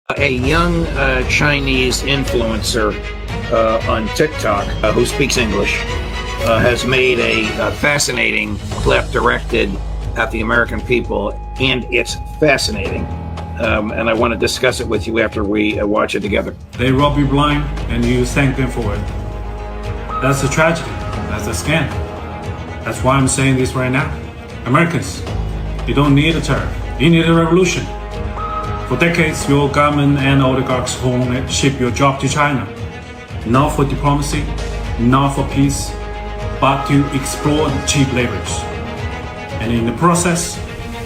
A young Chinese influencer on TikTok who speaks English has made a fascinating clip directed at the American people, and it's fascinating. And I want to discuss it with you after we watch it together. They rob you blind and you thank them for it. That's a tragedy. That's a scam. That's why I'm saying this right now. Americans, you don't need a tariff. You need a revolution. For decades, your government and oligarchs only ship your job to China. Not for diplomacy, not for peace, but to exploit cheap labors. And in the process,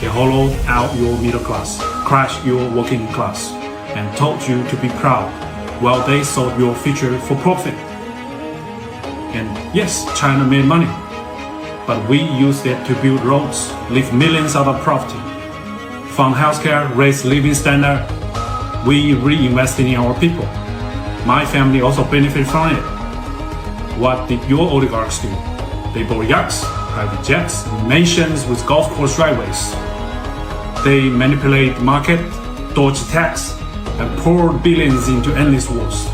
they hollowed out your middle class, crushed your working class, and taught you to be proud while they sold your future for profit. And yes, China made money, but we used it to build roads, leave millions out of poverty, fund healthcare, raise living standard. We reinvested in our people. My family also benefited from it. What did your oligarchs do? They bought yachts, private jets, mansions with golf course driveways. They manipulate the market, dodge tax, and pour billions into endless wars.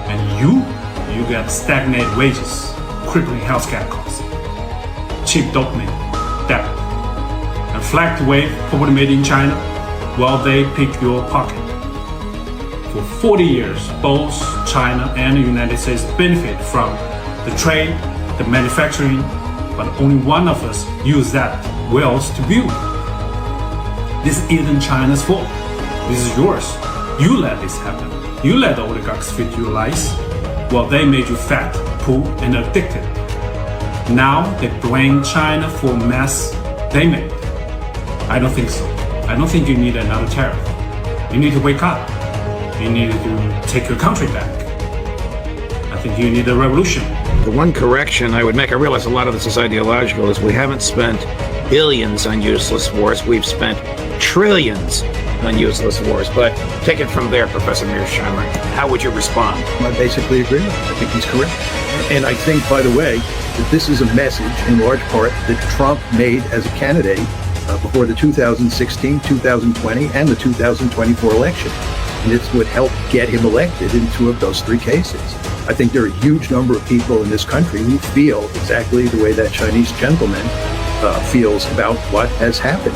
And you get stagnant wages, crippling healthcare costs, cheap dopamine, debt, and flagged wave property made in China while they pick your pocket. For 40 years, both China and the United States benefit from the trade, the manufacturing, but only one of us use that wealth to build. This isn't China's fault. This is yours. You let this happen. You let the oligarchs feed you lies while they made you fat, poor, and addicted. Now they blame China for mess they made. I don't think so. I don't think you need another tariff. You need to wake up. You need to take your country back. I think you need a revolution. The one correction I would make, I realize a lot of this is ideological, is we haven't spent billions on useless wars. We've spent trillions on useless wars. But take it from there, Professor Mearsheimer. How would you respond? I basically agree with him. I think he's correct. And I think, by the way, that this is a message in large part that Trump made as a candidate before the 2016, 2020, and the 2024 election. And it's what helped get him elected in two of those three cases. I think there are a huge number of people in this country who feel exactly the way that Chinese gentleman feels about what has happened.